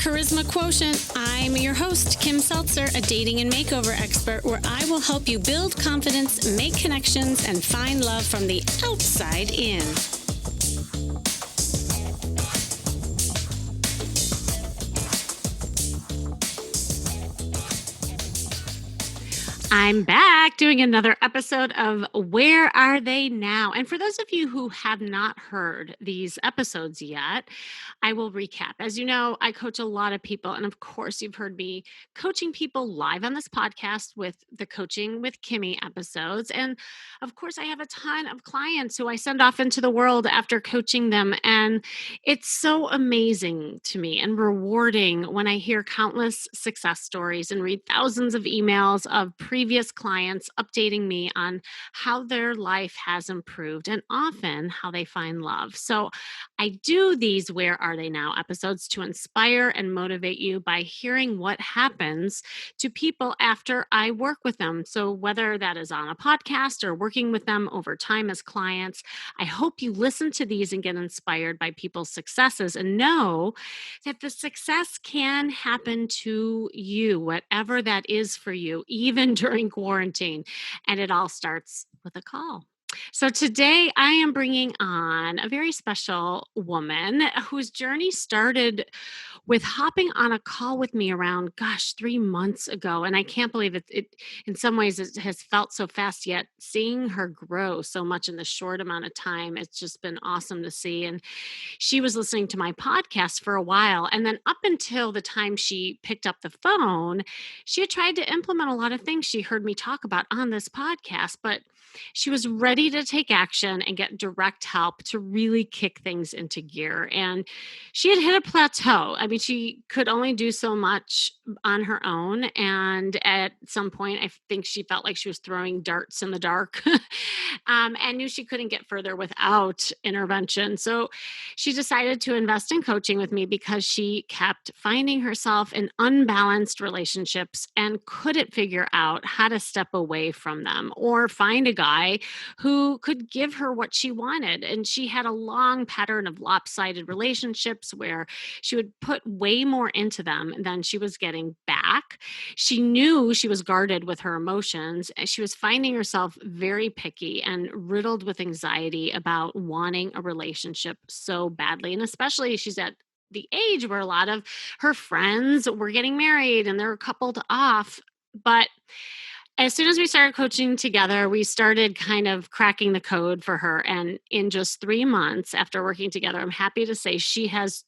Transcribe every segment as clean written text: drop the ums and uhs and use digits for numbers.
Charisma Quotient. I'm your host, Kim Seltzer, a dating and makeover expert, where I will help you build confidence, make connections, and find love from the outside in. I'm back doing another episode of Where Are They Now? And for those of you who have not heard these episodes yet, I will recap. As you know, I coach a lot of people. And of course, you've heard me coaching people live on this podcast with the Coaching with Kimmy episodes. And of course, I have a ton of clients who I send off into the world after coaching them. And it's so amazing to me and rewarding when I hear countless success stories and read thousands of emails of previous clients updating me on how their life has improved and often how they find love. So I do these Where Are They Now episodes to inspire and motivate you by hearing what happens to people after I work with them. So whether that is on a podcast or working with them over time as clients, I hope you listen to these and get inspired by people's successes and know that the success can happen to you, whatever that is for you, even during quarantine. And it all starts with a call. So today I am bringing on a very special woman whose journey started with hopping on a call with me around, 3 months ago. And I can't believe it in some ways it has felt so fast, yet seeing her grow so much in the short amount of time, it's just been awesome to see. And she was listening to my podcast for a while. And then up until the time she picked up the phone, she had tried to implement a lot of things she heard me talk about on this podcast, but she was ready to take action and get direct help to really kick things into gear. And she had hit a plateau. I mean, she could only do so much on her own. And at some point, I think she felt like she was throwing darts in the dark and knew she couldn't get further without intervention. So she decided to invest in coaching with me because she kept finding herself in unbalanced relationships and couldn't figure out how to step away from them or find a guy who could give her what she wanted. And she had a long pattern of lopsided relationships where she would put way more into them than she was getting back. She knew she was guarded with her emotions, and she was finding herself very picky and riddled with anxiety about wanting a relationship so badly. And especially she's at the age where a lot of her friends were getting married and they're coupled off. But as soon as we started coaching together, we started kind of cracking the code for her. And in just 3 months after working together, I'm happy to say she's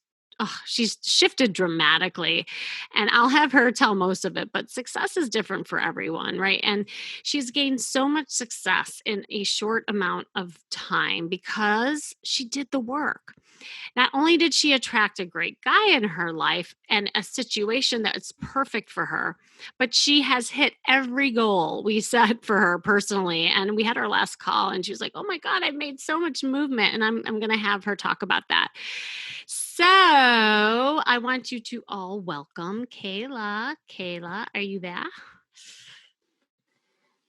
shifted dramatically, and I'll have her tell most of it, but success is different for everyone, right? And she's gained so much success in a short amount of time because she did the work. Not only did she attract a great guy in her life and a situation that's perfect for her, but she has hit every goal we set for her personally. And we had our last call and she was like, "Oh my God, I've made so much movement." And I'm going to have her talk about that. So I want you to all welcome Kayla. Kayla, are you there?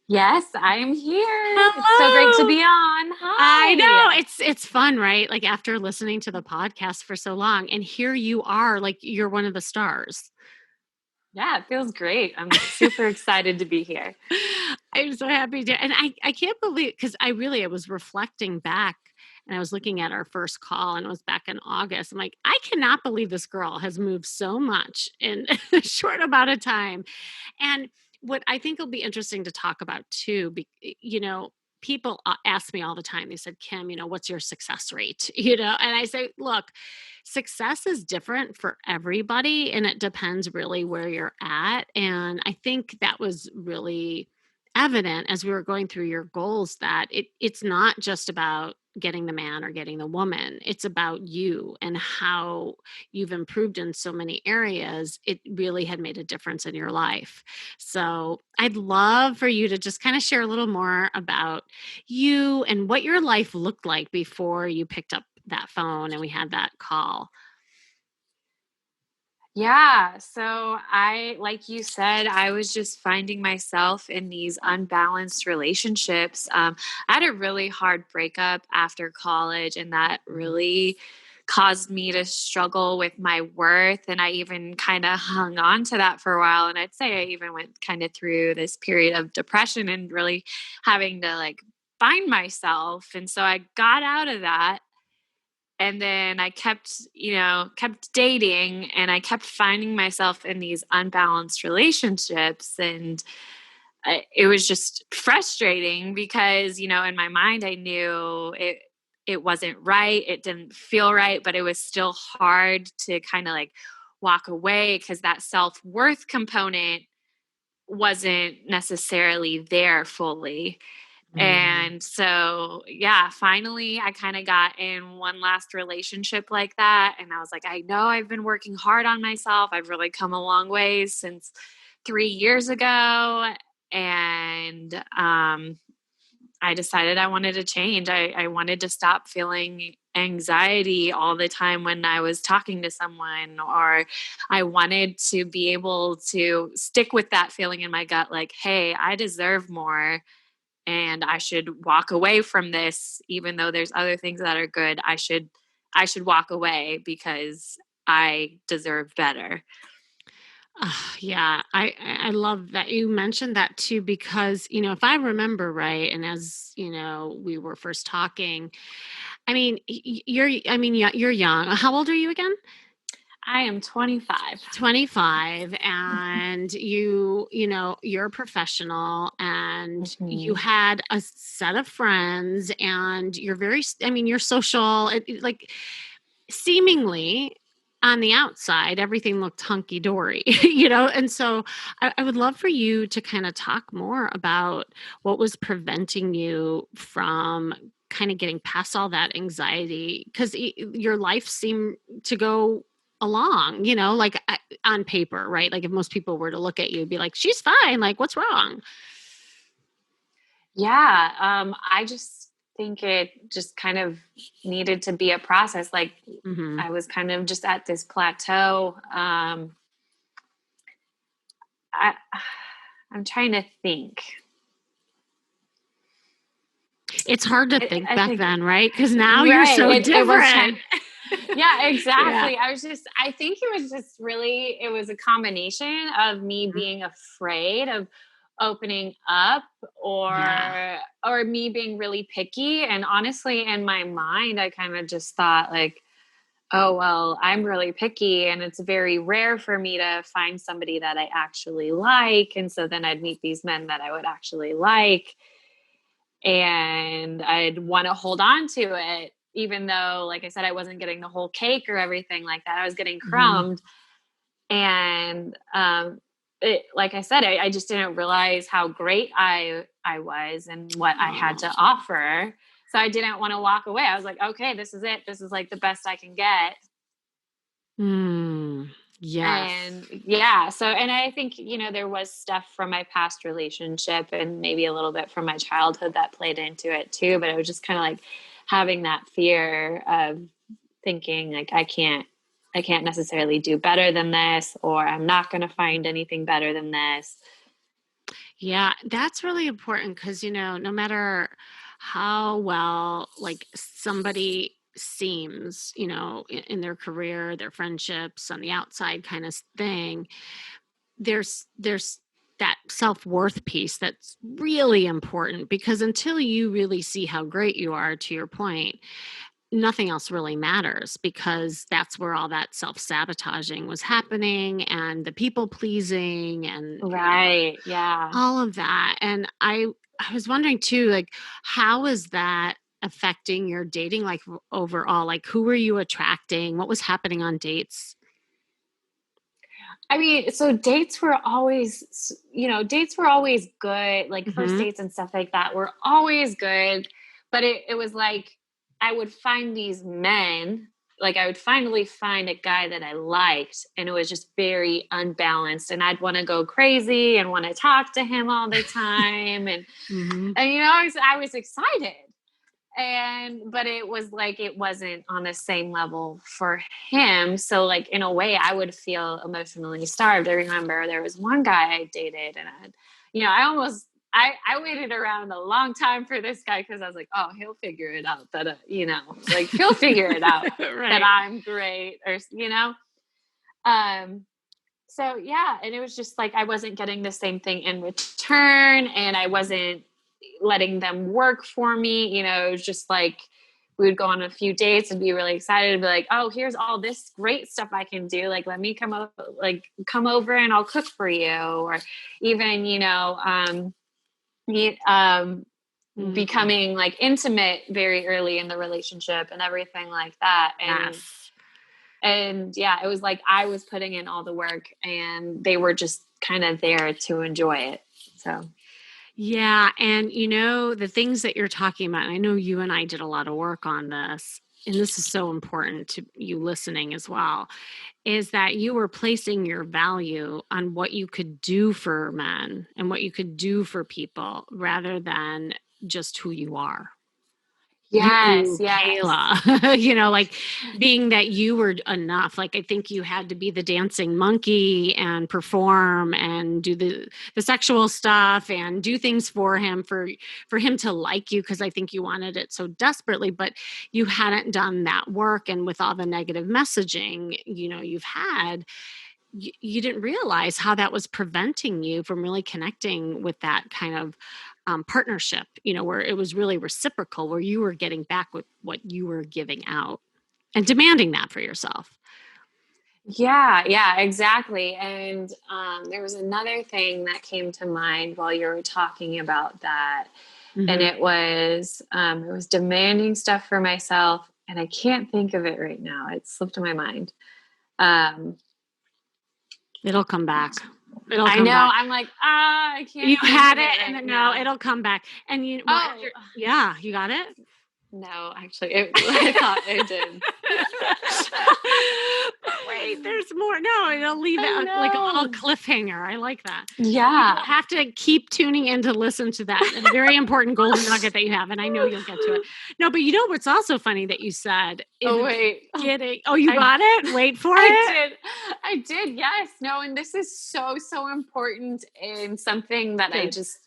Yes, I'm here. Hello. It's so great to be on. Hi. I know it's fun, right? Like after listening to the podcast for so long, and here you are, like you're one of the stars. Yeah, it feels great. I'm super excited to be here. I'm so happy to, and I can't believe, because I was reflecting back and I was looking at our first call and it was back in August. I'm like, I cannot believe this girl has moved so much in a short amount of time. And what I think will be interesting to talk about too, people ask me all the time, they said, "Kim, what's your success rate?" And I say, look, success is different for everybody and it depends really where you're at. And I think that was really evident as we were going through your goals, that it's not just about getting the man or getting the woman. It's about you and how you've improved in so many areas. It really had made a difference in your life. So I'd love for you to just kind of share a little more about you and what your life looked like before you picked up that phone and we had that call. Yeah. So like you said, I was just finding myself in these unbalanced relationships. I had a really hard breakup after college, and that really caused me to struggle with my worth. And I even kind of hung on to that for a while. And I'd say I even went kind of through this period of depression and really having to like find myself. And so I got out of that. And then I kept dating, and I kept finding myself in these unbalanced relationships. And it was just frustrating because, in my mind, I knew it wasn't right. It didn't feel right, but it was still hard to kind of like walk away because that self-worth component wasn't necessarily there fully. Mm. And so, yeah, finally, I kind of got in one last relationship like that. And I was like, I know I've been working hard on myself. I've really come a long way since 3 years ago. And I decided I wanted to change. I wanted to stop feeling anxiety all the time when I was talking to someone, or I wanted to be able to stick with that feeling in my gut, like, hey, I deserve more and I should walk away from this, even though there's other things that are good. I should walk away because I deserve better. Yeah, I love that you mentioned that too, because if I remember right, and as we were first talking, I mean yeah, you're young. How old are you again? I am 25. 25, and you're a professional, and you Hmm. had a set of friends, and you're you're social, like seemingly on the outside everything looked hunky dory. And so I would love for you to kind of talk more about what was preventing you from kind of getting past all that anxiety, because your life seemed to go along, like on paper, right? Like if most people were to look at you, be like, she's fine, like what's wrong? Yeah, I just think it just kind of needed to be a process. Like Hmm. I was kind of just at this plateau. I, I'm trying to think. It's hard to I, think I back think then, right? Because now you're right. so It was different. trying. Yeah, Yeah. exactly. I think it was a combination of me Mhm. being afraid of opening up, Yeah. or me being really picky. And honestly, in my mind, I kind of just thought like, oh, well, I'm really picky and it's very rare for me to find somebody that I actually like. And so then I'd meet these men that I would actually like, and I'd want to hold on to it, even though, like I said, I wasn't getting the whole cake or everything like that. I was getting Mhm. crumbed. And like I said, I just didn't realize how great I was and what I had Oh. to offer. So I didn't want to walk away. I was like, okay, this is it. This is like the best I can get. Mm. And Yes. yeah, so, and I think, there was stuff from my past relationship and maybe a little bit from my childhood that played into it too. But I was just kind of like having that fear of thinking like, I can't necessarily do better than this, or I'm not going to find anything better than this. Yeah, that's really important because, no matter how well like somebody seems, in their career, their friendships, on the outside kind of thing, there's that self-worth piece that's really important, because until you really see how great you are, to your point, nothing else really matters, because that's where all that self-sabotaging was happening, and the people pleasing, and Right. Yeah. all of that. And I was wondering too, like, how is that affecting your dating, like overall? Like, who were you attracting? What was happening on dates? I mean, so dates were always good. Like first Hmm. dates and stuff like that were always good. But it was like I would find these men, like I would finally find a guy that I liked, and it was just very unbalanced. And I'd want to go crazy and want to talk to him all the time. And, Hmm. and I was excited, but it was like it wasn't on the same level for him. So like in a way I would feel emotionally starved. I remember there was one guy I dated, and I almost I waited around a long time for this guy because I was like, oh, he'll figure it out that, like he'll figure it out that Right. I'm great Um, so yeah, and it was just like I wasn't getting the same thing in return and I wasn't letting them work for me. It was just like we would go on a few dates and be really excited and be like, oh, here's all this great stuff I can do. Like, let me come over and I'll cook for you. Or even, Mm, becoming like intimate very early in the relationship and everything like that. yes. And yeah, it was like I was putting in all the work and they were just kind of there to enjoy it. So Yeah, and the things that you're talking about, and I know you and I did a lot of work on this, and this is so important to you listening as well, is that you were placing your value on what you could do for men and what you could do for people rather than just who you are. yes, You, yes. Kayla, like being that you were enough. Like I think you had to be the dancing monkey and perform and do the sexual stuff and do things for him for him to like you because I think you wanted it so desperately, but you hadn't done that work. And with all the negative messaging, you've had, you didn't realize how that was preventing you from really connecting with that kind of partnership, where it was really reciprocal, where you were getting back with what you were giving out and demanding that for yourself. Yeah, yeah, exactly. And there was another thing that came to mind while you were talking about that. And Hmm. it was demanding stuff for myself. And I can't think of it right now. It slipped my mind. Um, It'll come back. It'll I come know. back. I'm like, I You can't think had of it, it and right then no, now. it'll come back. And Oh, yeah, you got it. no, actually, I thought it did. But wait, there's more. No, it'll leave I it like a little know. cliffhanger. I like that. You Yeah. will have to keep tuning in to listen to that. A very important golden nugget that you have, and I know you'll get to it. No, but what's also funny that you said in Oh, the wait. beginning. Oh, you I got it? Wait for I it. did. I did. Yes. No, and this is so so important and something that I Good. just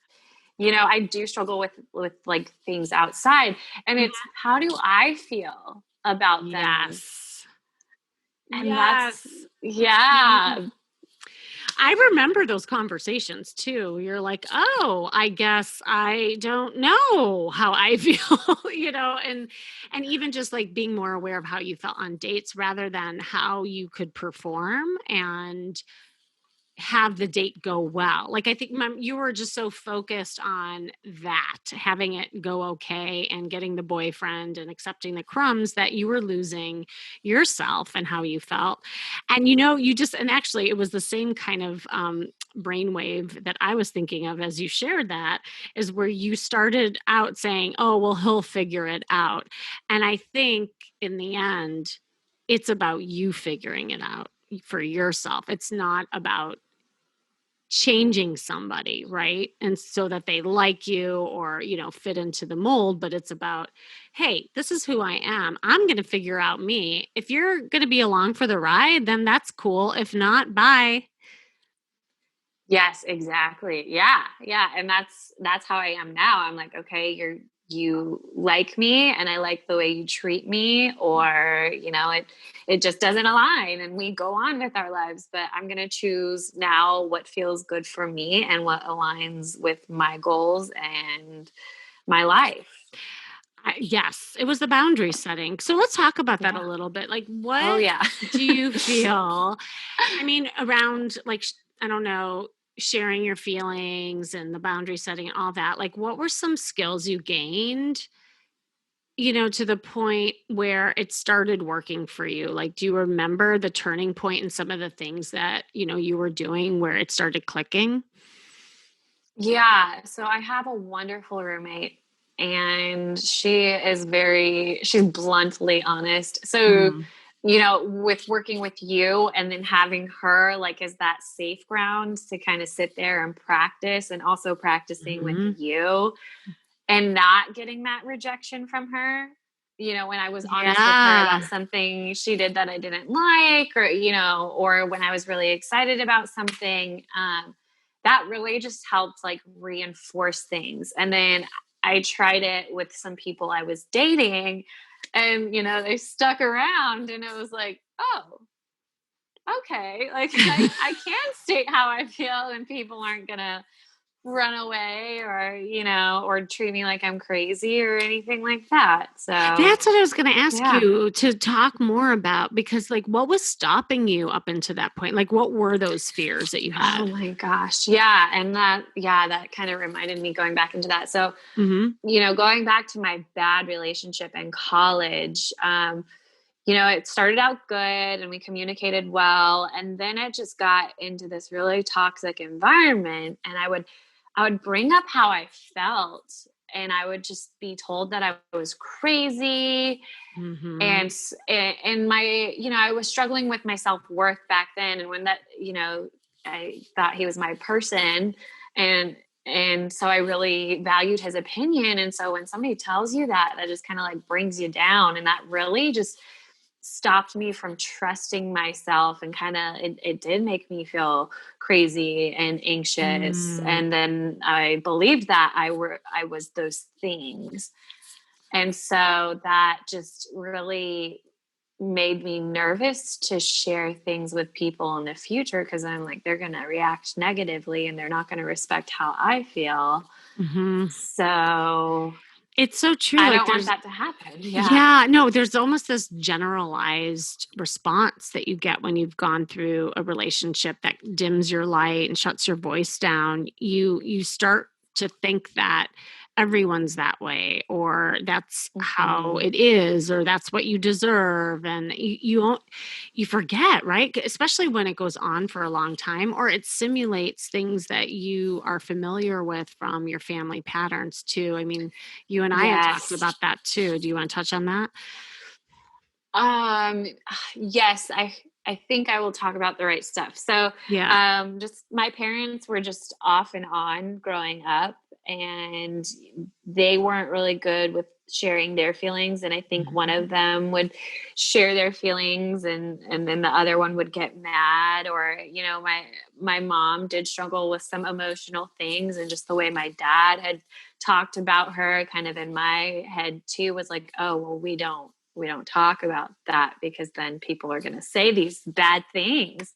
I do struggle with like things outside and it's Mhm. how do I feel about them? Yes. And that's Yes. Mhm. yeah. I remember those conversations too. You're like, "Oh, I guess I don't know how I feel," and even just like being more aware of how you felt on dates rather than how you could perform and have the date go well. Like I think you were just so focused on that, having it go okay and getting the boyfriend and accepting the crumbs that you were losing yourself and how you felt. And you just and actually it was the same kind of brainwave that I was thinking of as you shared that is where you started out saying, "Oh, well, he'll figure it out." And I think in the end, it's about you figuring it out for yourself. It's not about changing somebody, right? And so that they like you or, fit into the mold, but it's about, hey, this is who I am. I'm going to figure out me. If you're going to be along for the ride, then that's cool. If not, bye. Yes, exactly. Yeah. Yeah, and that's how I am now. I'm like, okay, you like me and I like the way you treat me or, it just doesn't align and we go on with our lives, but I'm going to choose now what feels good for me and what aligns with my goals and my life. Yes, it was the boundary setting. So let's talk about that a Yeah. little bit. Like, Oh what yeah. do you feel? I mean, around like, I don't know, sharing your feelings and the boundary setting and all that. Like, what were some skills you gained, to the point where it started working for you? Like, do you remember the turning point and some of the things that, you were doing where it started clicking? Yeah, so I have a wonderful roommate and she's bluntly honest. So, Mm. with working with you and then having her like as that safe ground to kind of sit there and practice and also practicing with Mhm. you and not getting that rejection from her. When I was honest with her Yeah. about something she did that I didn't like or when I was really excited about something. that really just helped like reinforce things. And then I tried it with some people I was dating, and they stuck around, and it was like, oh, okay, like I can state how I feel, and people aren't gonna run away or treat me like I'm crazy or anything like that. So That's what I was going to ask yeah. you to talk more about because, like, what was stopping you up until that point? Like, what were those fears that you Oh had? my gosh. Yeah. And that kind of reminded me going back into that. So, Hmm. going back to my bad relationship in college, it started out good and we communicated well. And then it just got into this really toxic environment. And I would bring up how I felt, and I would just be told that I was crazy. Hmm. And I was struggling with my self-worth back then. And when I thought he was my person, and so I really valued his opinion. And so when somebody tells you that just kind of like brings you down, and that really just stopped me from trusting myself, and kind of it did make me feel crazy and anxious. Mm. And then I believed that I was those things. And so that just really made me nervous to share things with people in the future, because I'm like, they're going to react negatively and they're not going to respect how I feel. Hmm. So It's so true. I Like, don't want there's that to happen. Yeah. Yeah, no, there's almost this generalized response that you get when you've gone through a relationship that dims your light and shuts your voice down. You start to think that everyone's that way, or that's how Hmm. it is, or that's what you deserve, and you won't you forget, right? Especially when it goes on for a long time, or it simulates things that you are familiar with from your family patterns too. I mean, you and I had talked Yes. about that too. Do you want to touch on that? Um, yes, I think I will talk about the right stuff. So, Yeah. just my parents were just off and on growing up, and they weren't really good with sharing their feelings. And I think one Mhm. of them would share their feelings, and then the other one would get mad. Or, my mom did struggle with some emotional things, and just the way my dad had talked about her kind of in my head too was like, oh, well, we don't talk about that, because then people are going to say these bad things.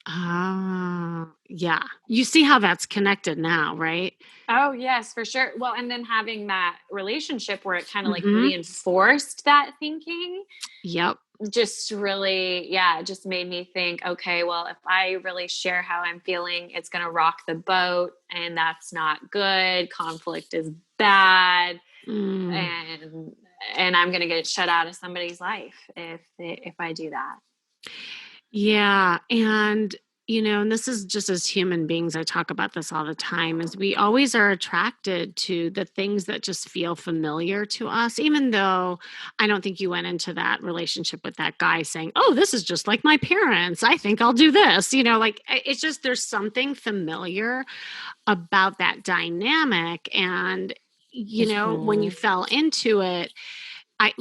Ah, yeah. You see how that's connected now, right? Oh, yes, for sure. Well, and then having that relationship where it kind of like Mhm. reinforced that thinking Yep. just really, yeah, it just made me think, okay, well, if I really share how I'm feeling, it's going to rock the boat, and that's not good. Conflict is bad. Mm. And I'm going to get shut out of somebody's life if I do that. Yeah, and this is just as human beings, I talk about this all the time, is we always are attracted to the things that just feel familiar to us, even though I don't think you went into that relationship with that guy saying, "Oh, this is just like my parents. I think I'll do this." Like it's just there's something familiar about that dynamic. And when you Hmm. fell into it,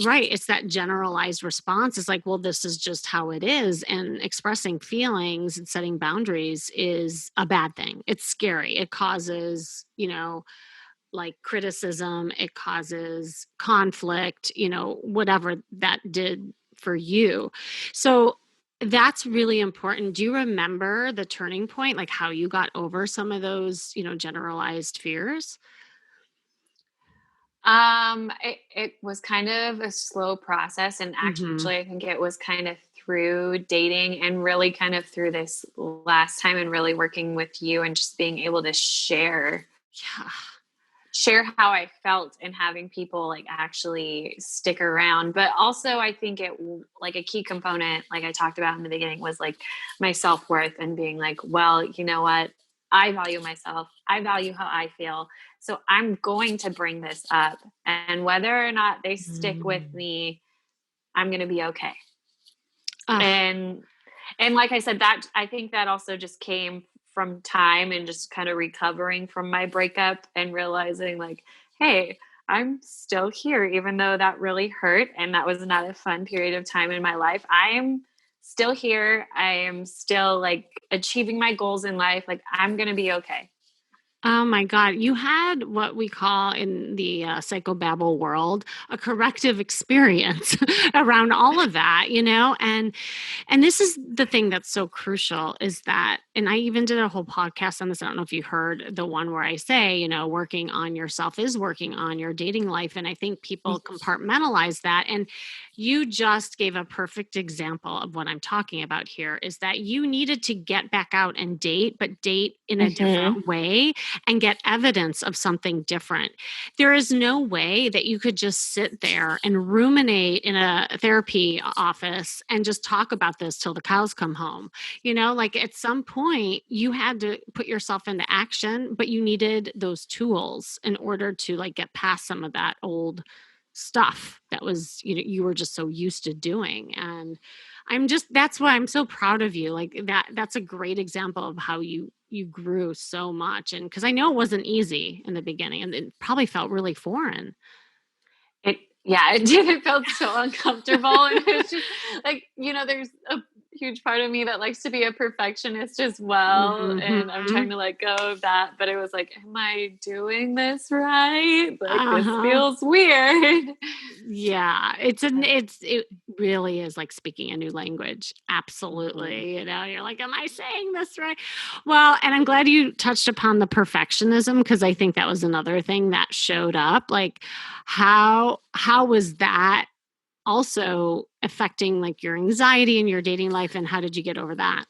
right, it's that generalized response. It's like, well, this is just how it is. And expressing feelings and setting boundaries is a bad thing. It's scary. It causes, like criticism, it causes conflict, whatever that did for you. So that's really important. Do you remember the turning point, like how you got over some of those, generalized fears? It was kind of a slow process, and Hmm. actually, I think it was kind of through dating, and really kind of through this last time, and really working with you, and just being able to Yeah. share how I felt, and having people like actually stick around. But also, I think like a key component, like I talked about in the beginning, was like my self worth, and being like, well, you know what? I value myself. I value how I feel. So I'm going to bring this up. And whether or not they stick with Mm. me, I'm going to be okay. Ah, And like I said, that I think that also just came from time, and just kind of recovering from my breakup, and realizing like, hey, I'm still here, even though that really hurt, and that was not a fun period of time in my life. I'm still here. I am still like achieving my goals in life. Like I'm going to be okay. Oh my God. You had what we call in the psychobabble world a corrective experience around all of that, and this is the thing that's so crucial is that, and I even did a whole podcast on this. I don't know if you heard the one where I say, working on yourself is working on your dating life. And I think people compartmentalize that. And you just gave a perfect example of what I'm talking about here is that you needed to get back out and date, but date in a Mm-hmm. different way and get evidence of something different. There is no way that you could just sit there and ruminate in a therapy office and just talk about this till the cows come home. Like at some point you had to put yourself into action, but you needed those tools in order to like get past some of that old stuff that was you were just so used to doing. And that's why I'm so proud of you. Like that's a great example of how you grew so much. And because I know it wasn't easy in the beginning and it probably felt really foreign. It did. It felt so uncomfortable. And it's just like, there's a huge part of me that likes to be a perfectionist as well. And I'm Hmm. trying to let go of that. But it was like, am I doing this right? Like, this Uh-huh. feels weird. Yeah, it really is like speaking a new language. Mhm. Absolutely. You're like, am I saying this right? Well, and I'm glad you touched upon the perfectionism because I think that was another thing that showed up. Like how was that also affecting like your anxiety and your dating life and how did you get over that?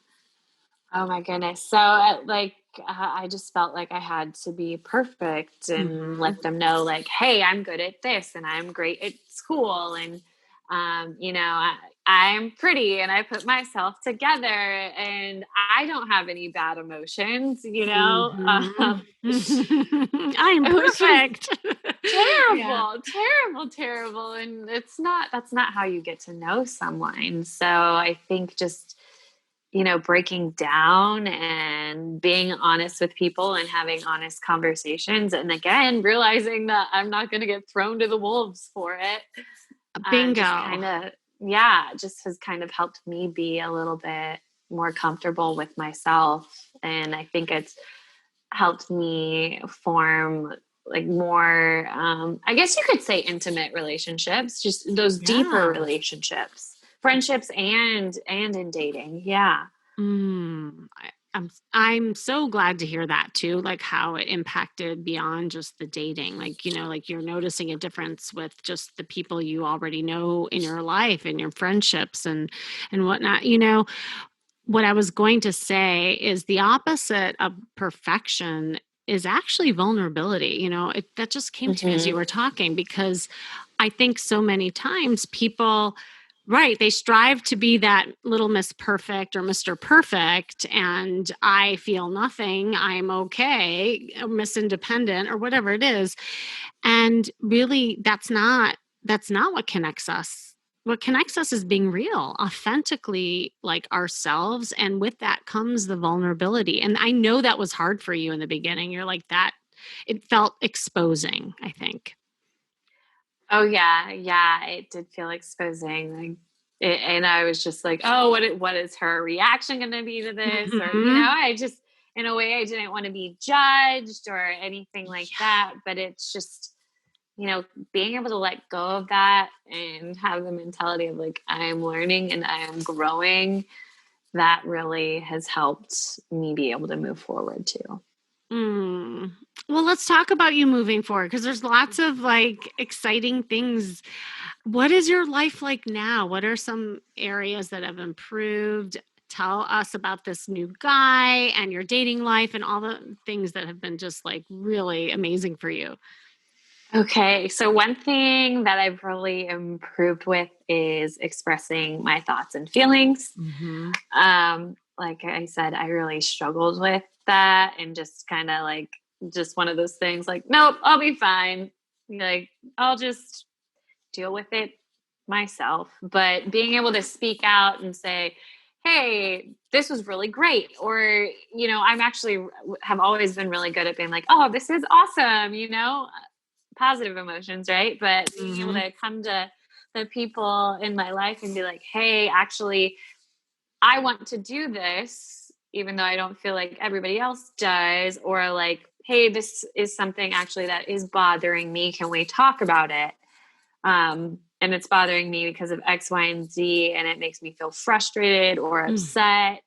Oh my goodness. So, I just felt like I had to be perfect and Mhm. let them know, like, hey, I'm good at this and I'm great at school. And, I'm pretty and I put myself together and I don't have any bad emotions, Mhm. I'm which is perfect. Yeah. terrible, terrible, terrible. And that's not how you get to know someone. So I think just, breaking down and being honest with people and having honest conversations. And again, realizing that I'm not going to get thrown to the wolves for it. Just Bingo. kind of, yeah, just has kind of helped me be a little bit more comfortable with myself. And I think it's helped me form like more, I guess you could say intimate relationships, just those deeper Yeah. relationships, friendships and in dating. Yeah. I'm so glad to hear that too, like how it impacted beyond just the dating. Like, like you're noticing a difference with just the people you already know in your life and your friendships and whatnot. What I was going to say is the opposite of perfection is actually vulnerability. That just came to me as you Hmm. were talking because I think so many times people, right, they strive to be that little Miss Perfect or Mr. Perfect, and I feel nothing, I'm okay, or Miss Independent or whatever it is. And really that's not what connects us. What connects us is being real, authentically like ourselves. And with that comes the vulnerability. And I know that was hard for you in the beginning. You're like that. It felt exposing, I think. Oh yeah, yeah. It did feel exposing, and I was just like, oh, what is her reaction going to be to this? Or Hmm. I just, in a way, I didn't want to be judged or anything like Yeah. that. But it's just, being able to let go of that and have the mentality of like, I am learning and I am growing. That really has helped me be able to move forward too. Mm. Well, let's talk about you moving forward because there's lots of like exciting things. What is your life like now? What are some areas that have improved? Tell us about this new guy and your dating life and all the things that have been just like really amazing for you. Okay, so one thing that I've really improved with is expressing my thoughts and feelings. Hmm. Like I said, I really struggled with that and just kind of like just one of those things like, nope, I'll be fine. Like, I'll just deal with it myself. But being able to speak out and say, hey, this was really great. Or, I'm actually have always been really good at being like, oh, this is awesome, positive emotions, right? But being able Hmm. to come to the people in my life and be like, hey, actually, I want to do this, even though I don't feel like everybody else does, or like, hey, this is something actually that is bothering me. Can we talk about it? And it's bothering me because of X, Y, and Z, and it makes me feel frustrated or Mm. upset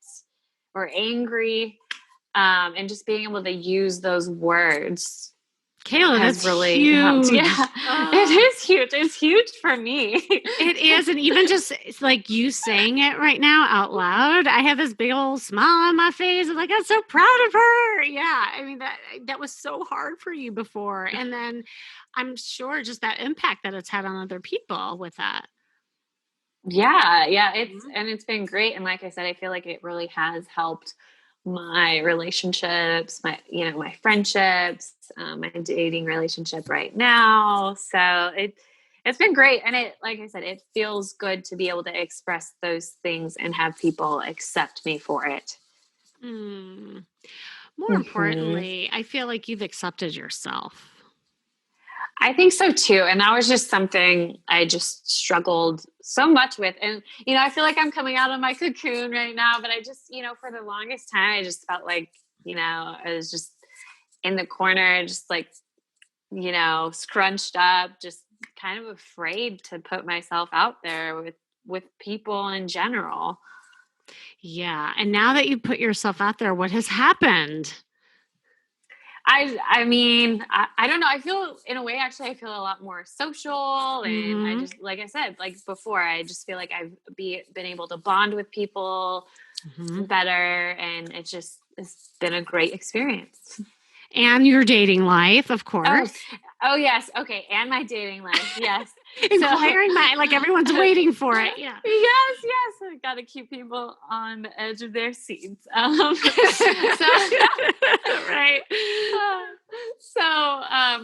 or angry. And just being able to use those words Kayla, has that's really helped. Yeah, huge. it Oh, is huge. It's huge for me. it is. And even just it's like you saying it right now out loud, I have this big old smile on my face. I'm like, I'm so proud of her. Yeah. I mean, that was so hard for you before. And then I'm sure just that impact that it's had on other people with that. Yeah, yeah, Mhm. it's been great. And like I said, I feel like it really has helped my relationships, my friendships, my dating relationship right now. So it's been great. And it, like I said, it feels good to be able to express those things and have people accept me for it. Mm. More Hmm. importantly, I feel like you've accepted yourself. I think so too. And that was just something I just struggled so much with. And, I feel like I'm coming out of my cocoon right now, but I just, for the longest time, I just felt like, I was just in the corner, just like, scrunched up, just kind of afraid to put myself out there with people in general. Yeah. And now that you put yourself out there, what has happened? I mean, I don't know. I feel in a way, actually, I feel a lot more social. And I Hmm. just, like I said, like before, I just feel like been able to bond with people Hmm. better. And it's been a great experience. And your dating life, of Oh, course. oh yes. Okay. And my dating life. Yes. So, Inquiring mind, like everyone's waiting for it. Yeah. yes. I got to keep people on the edge of their seats. So, Right.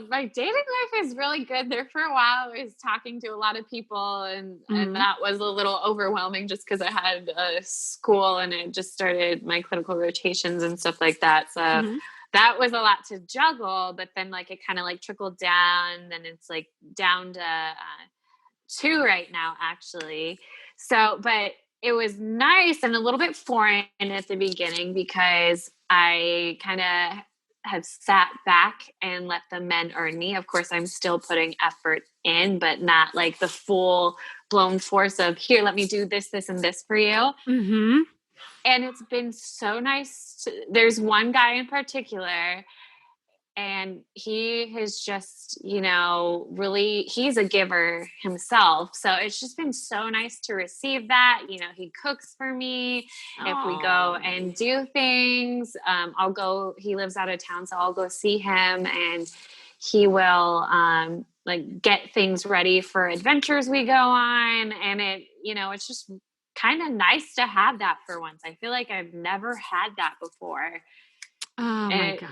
my dating life is really good. There for a while, I was talking to a lot of people, and Hmm. that was a little overwhelming just because I had school and I just started my clinical rotations and stuff like that. So Hmm. that was a lot to juggle. But then, like, it kind of like trickled down. Then it's like down to two right now, actually. So, but it was nice and a little bit foreign at the beginning because I kind of have sat back and let the men earn me. Of course, I'm still putting effort in, but not like the full blown force of here, let me do this, this, and this for you. Hmm. And it's been so nice. There's one guy in particular, and he has just, really, he's a giver himself, so it's just been so nice to receive that. He cooks for me. If we go Oh. and do things, I'll go, he lives out of town, so I'll go see him, and he will like get things ready for adventures we go on. And it's just kind of nice to have that for once. I feel like I've never had that before. Oh And my God.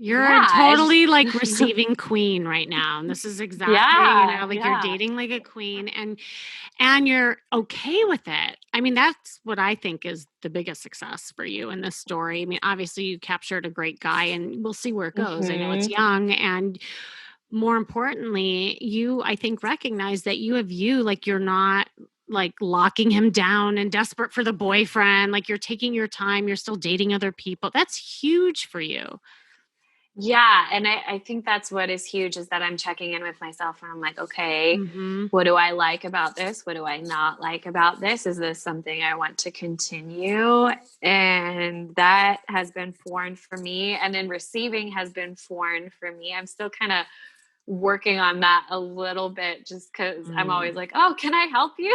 You're a yeah, it's totally like just receiving queen right now. And this is exactly, yeah, like you're yeah. dating like a queen and you're okay with it. I mean, that's what I think is the biggest success for you in this story. I mean, obviously you captured a great guy and we'll see where it goes. I know it's Mhm. young and more importantly, you I think recognize that you have you like you're not like locking him down and desperate for the boyfriend, like you're taking your time, you're still dating other people. That's huge for you. Yeah, and I think that's what is huge is that I'm checking in with myself and I'm like, okay, Mhm. what do I like about this? What do I not like about this? Is this something I want to continue? And that has been foreign for me. And then receiving has been foreign for me. I'm still kind of working on that a little bit just because I'm always Mm. like, oh, can I help you?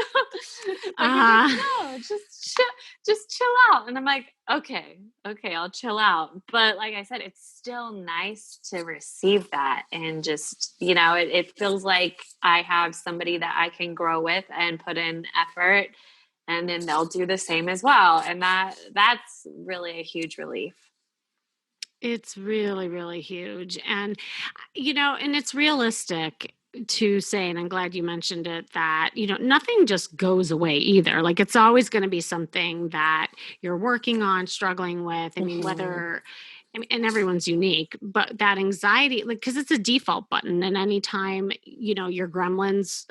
Like he's like, Uh, no, just chill out. And I'm like, okay, I'll chill out. But like I said, it's still nice to receive that. And just, it feels like I have somebody that I can grow with and put in effort, and then they'll do the same as well. And that's really a huge relief. it's really, really huge. And, and it's realistic to say, and I'm glad you mentioned it, that, nothing just goes away either. Like it's always going to be something that you're working on, struggling with. I mean, Hmm. whether I mean, and everyone's unique, but that anxiety, like, because it's a default button, and anytime your gremlins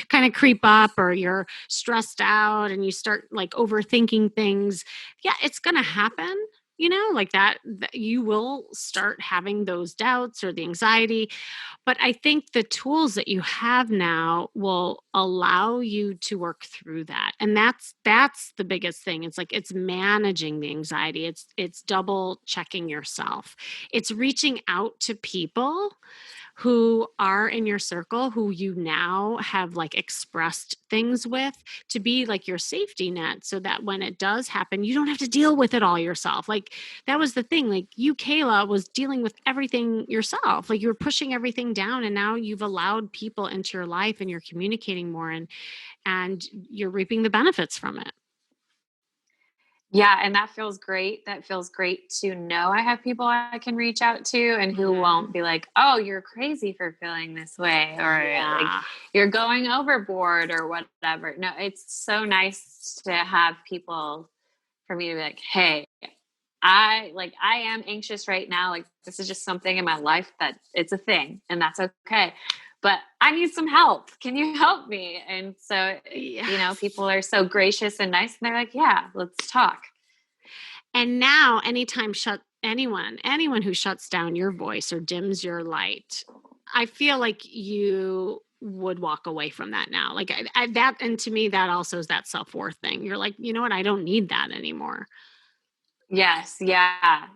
kind of creep up, or you're stressed out, and you start like overthinking things, yeah, it's gonna happen. Like that you will start having those doubts or the anxiety, but I think the tools that you have now will allow you to work through that. And that's the biggest thing. It's like it's managing the anxiety. It's double checking yourself. It's reaching out to people who are in your circle, who you now have like expressed things with, to be like your safety net, so that when it does happen, you don't have to deal with it all yourself. Like that was the thing. Like you, Kayla, was dealing with everything yourself. Like you were pushing everything down, and now you've allowed people into your life, and you're communicating more, and you're reaping the benefits from it. Yeah, and that feels great. That feels great to know I have people I can reach out to and who Mhm. won't be like, "Oh, you're crazy for feeling this way," or like, Yeah. "You're going overboard," or whatever. No, it's so nice to have people for me to be like, "Hey, I am anxious right now. Like this is just something in my life that it's a thing and that's okay. But I need some help. Can you help me?" And so, Yes. people are so gracious and nice and they're like, "Yeah, let's talk." And now anytime shut anyone who shuts down your voice or dims your light, I feel like you would walk away from that now. Like that, and to me, that also is that self-worth thing. You're like, you know what? I don't need that anymore. Yes, yeah.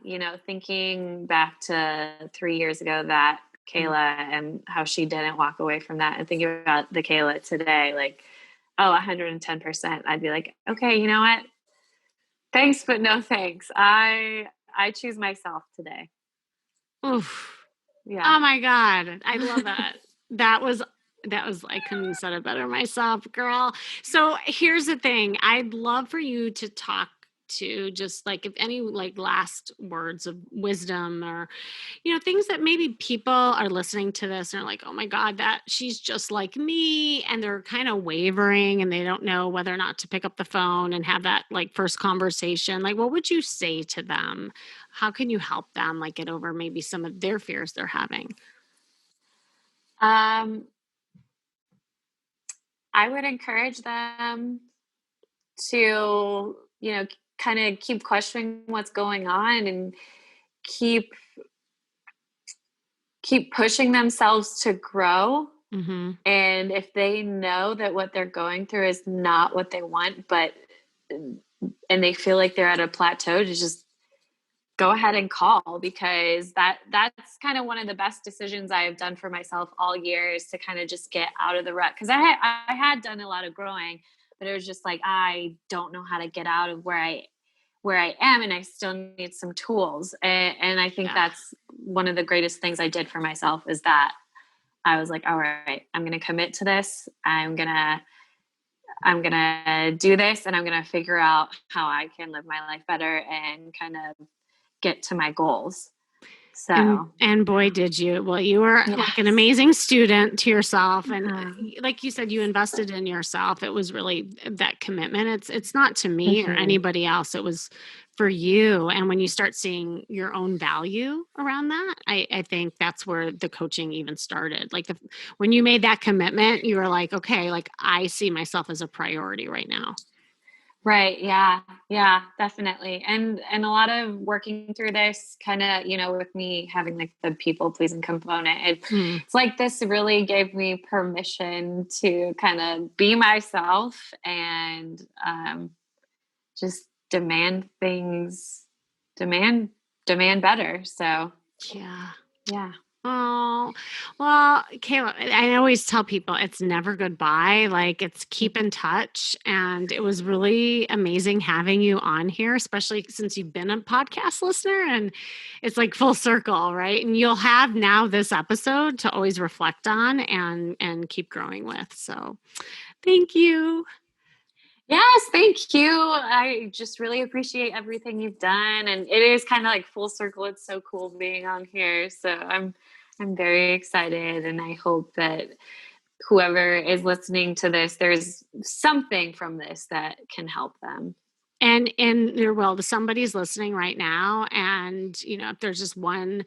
Thinking back to 3 years ago, that Mm. Kayla and how she didn't walk away from that, and thinking about the Kayla today, like, oh, 110%. I'd be like, okay, you know what? Thanks, but no thanks. I choose myself today. Oof. Yeah. Oh my God. I love that. That was I couldn't have said it better myself, girl. So here's the thing. I'd love for you to talk to, just like, if any like last words of wisdom, or things that maybe people are listening to this and are like, oh my God, that she's just like me. And they're kind of wavering, and they don't know whether or not to pick up the phone and have that like first conversation. Like, what would you say to them? How can you help them like get over maybe some of their fears they're having? Um, I would encourage them to, kind of keep questioning what's going on and keep keep pushing themselves to grow. Mm-hmm. And if they know that what they're going through is not what they want, but and they feel like they're at a plateau, to just go ahead and call, because that's kind of one of the best decisions I have done for myself all year, is to kind of just get out of the rut, because I had done a lot of growing, but it was just like I don't know how to get out of where I am, and I still need some tools, and I think Yeah. that's one of the greatest things I did for myself, is that I was like, all right, I'm going to commit to this. I'm going to do this, and I'm going to figure out how I can live my life better and kind of get to my goals. So, And boy, yeah. did you. Well, you were like an Yes. amazing student to yourself, and Uh, like you said, you invested in yourself. It was really that commitment. It's not to me or mhm. anybody else. It was for you. And when you start seeing your own value around that, I think that's where the coaching even started. Like when you made that commitment, you were like, okay, like I see myself as a priority right now. Right. Yeah. Yeah, definitely. And a lot of working through this kind of, with me having like the people pleasing component, Mm, it's like this really gave me permission to kind of be myself and just demand things, demand, demand better. So, yeah. yeah. Oh, well, Kayla, I always tell people it's never goodbye. Like it's keep Mhm. in touch. And it was really amazing having you on here, especially since you've been a podcast listener, and it's like full circle, right? And you'll have now this episode to always reflect on and keep growing with. So thank you. Yes, thank you. I just really appreciate everything you've done, and it is kind of like full circle. It's so cool being on here. So I'm very excited, and I hope that whoever is listening to this, there's something from this that can help them. And in your will, somebody's listening right now, and if there's just one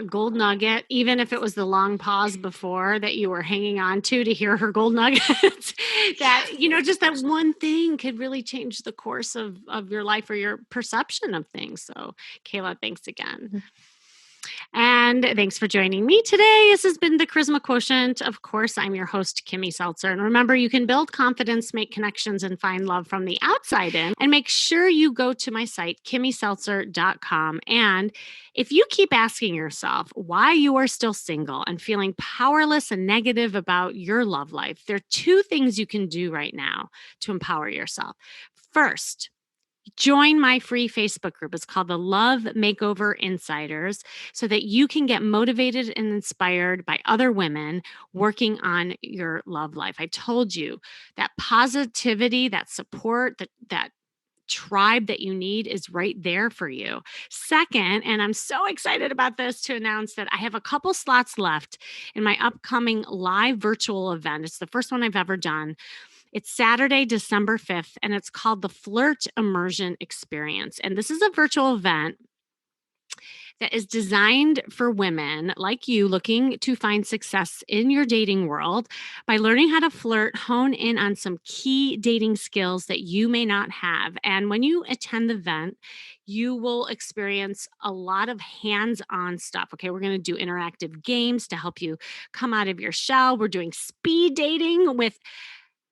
gold nugget, even if it was the long pause before that you were hanging on to hear her gold nuggets, that just that one thing could really change the course of your life or your perception of things. So, Kayla, thanks again. And thanks for joining me today. This has been the Charisma Quotient. Of course, I'm your host, Kimmy Seltzer. And remember, you can build confidence, make connections, and find love from the outside in. And make sure you go to my site, kimmyseltzer.com. And if you keep asking yourself why you are still single and feeling powerless and negative about your love life, there are two things you can do right now to empower yourself. First, join my free Facebook group. It's called the Love Makeover Insiders, so that you can get motivated and inspired by other women working on your love life. I told you that positivity, that support, that tribe that you need is right there for you. Second, and I'm so excited about this to announce that I have a couple slots left in my upcoming live virtual event. It's the first one I've ever done. It's Saturday, December 5th, and it's called the Flirt Immersion Experience. And this is a virtual event that is designed for women like you looking to find success in your dating world by learning how to flirt, hone in on some key dating skills that you may not have. And when you attend the event, you will experience a lot of hands on stuff. Okay, we're going to do interactive games to help you come out of your shell. We're doing speed dating with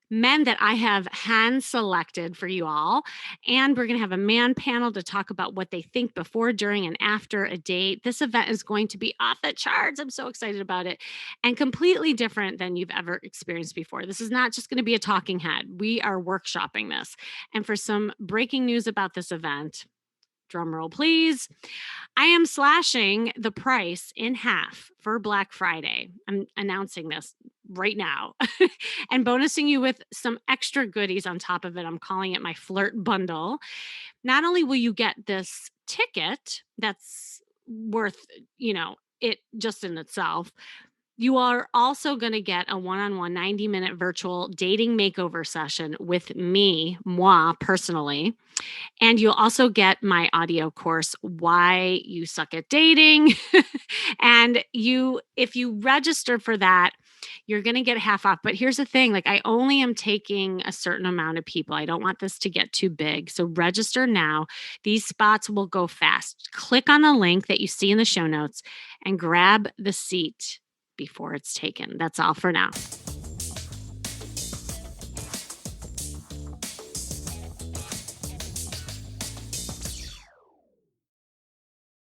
men that I have hand selected for you all. And we're going to have a man panel to talk about what they think before, during, and after a date. This event is going to be off the charts. I'm so excited about it, and completely different than you've ever experienced before. This is not just going to be a talking head. We are workshopping this. And for some breaking news about this event, drum roll, please. I am slashing the price in half for Black Friday. I'm announcing this right now and bonusing you with some extra goodies on top of it. I'm calling it my flirt bundle. Not only will you get this ticket that's worth, it just in itself, you are also going to get a one-on-one 90-minute virtual dating makeover session with me, moi, personally. And you'll also get my audio course, Why You Suck at Dating. And if you register for that, you're going to get half off. But here's the thing, like, I only am taking a certain amount of people. I don't want this to get too big. So register now. These spots will go fast. Click on the link that you see in the show notes and grab the seat before it's taken. That's all for now.